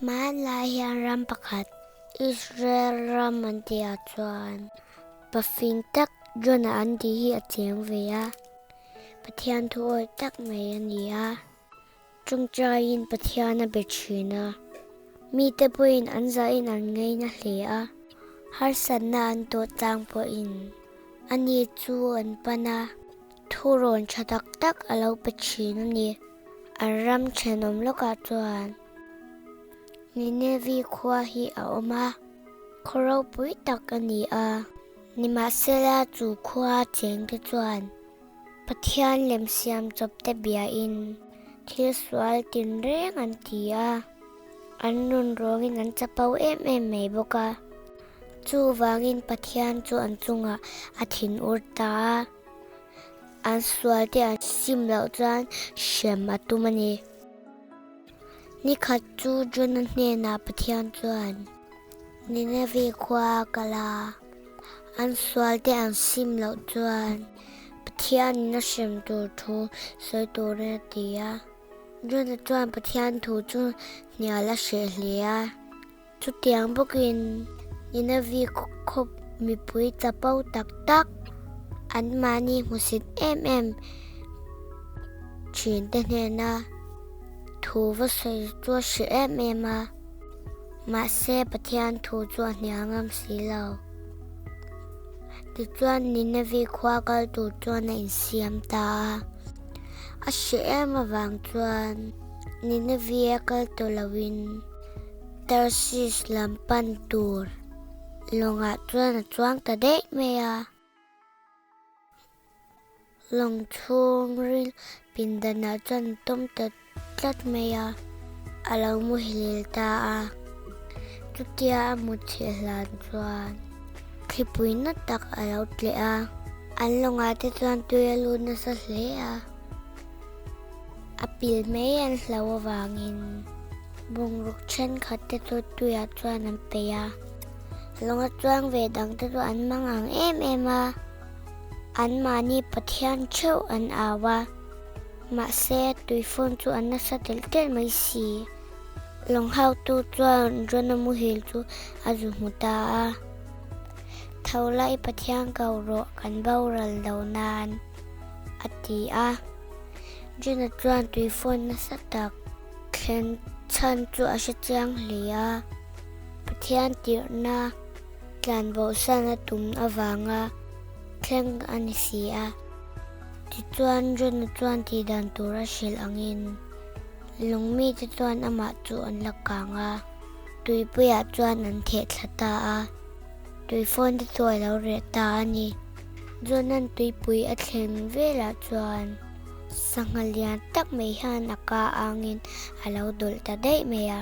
Man lai hian ram pakhat Israel ram an tia chuan pafin tak Jona an ti hi a cheng ve a Pathian thu oi tak mai ani a Chungchain Pathian a be thina mi te puin an za in an ngei na hle a har san na an to tang po in ani chu an pana thuron chatak tak alo pachin ani an ram chenom loka chuan Ninevi khua hi a oma khoro pui tak ani a nima sela chu khua cheng te chuan Pathian lem siam chop te bia in thil swal tin reng an ti a an nun rongin an chapau em mai boka chu wangin Pathian chu an chunga a thin urta an swal te an sim lo chuan shem atumani ni khat chu Jona hne na Pathian chuan Ninevi khua kala an swal te an sim lo chuan Pathian na shem tur thu soi tur re tia Jona chuan Pathian thu chu nia la she hlia chu tiang bokin Ninevi khop mi pui chapau tak tak an mani musit em chin te hne na thu va sei chu she em a ma se Pathian thu chu nia ngam si lo ti chuan Ninevi khua kal tu chuan a in siam ta a she em awang chuan Ninevi a kal to lawin Tarsis lampan tur longa chuan a chuang ta dei me a long chung ril pindana chuan tom ta tlat me a alo mu hilil ta a chutia a mu thehlan chuan khipui na tak alo tle a an longa te chuan tuilu na sa hle a apil me an hlawa wangin bungruk chen khat te chu tuya chuan an pe a longa chuang ve dang te chu an mangang em a an mani Pathian cheu an awa ma se tuifon chu an na sa tel tel mai si long hau tu chuan Jona mu hil chu azu muta a thaulai Pathian kau ro kan baural lo nan ati a Jona chuan tuifon na sa tak khen chan chu a sha chang hlia Pathian tir na tlan bo sana tum awanga thleng ani si a ti chuan Jona chuan ti dan tura shil angin lungmi ti chuan ama chu an lakanga tuipuya chuan an the thlata a tuifon ti chuai lo re ta ani Jonan tuipui a thleng vela chuan sangalian tak mai han aka angin alo dul ta dei me a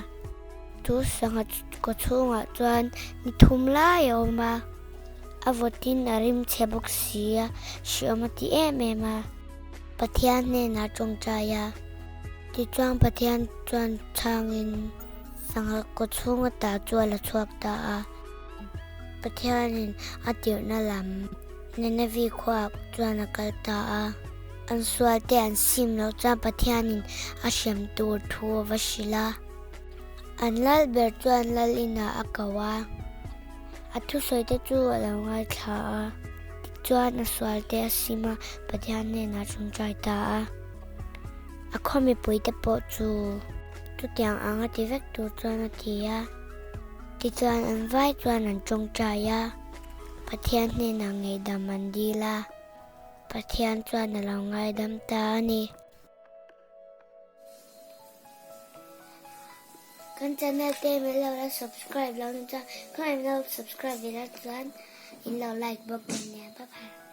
tu sanga ko chunga chuan ni thum lai oma avotin arim chebok sia shiomati em a Pathian ne na chongchaya ti chuan Pathian chuan changin sanga ko chunga ta chuala chuak ta a Pathianin atir na lam Ninevi khua chuan a kal ta a an swal te an sim lo chuan Pathianin a shem tur thu vashila an lal ber chuan lal ina akawa athu soi te chu alo ngai thla a chuan a swal te a sima Pathian ne na chungchai ta a khomi pui te po chu tiang anga ti vek tu chuan a ti a ti chuan an vai chuan an chungchai a Pathian ne na ngei dam an di la Pathian chuan alo ngai dam ta ani kan channel te me lo la subscribe lo cha kan lo subscribe la chuan in lo like bok ne bye bye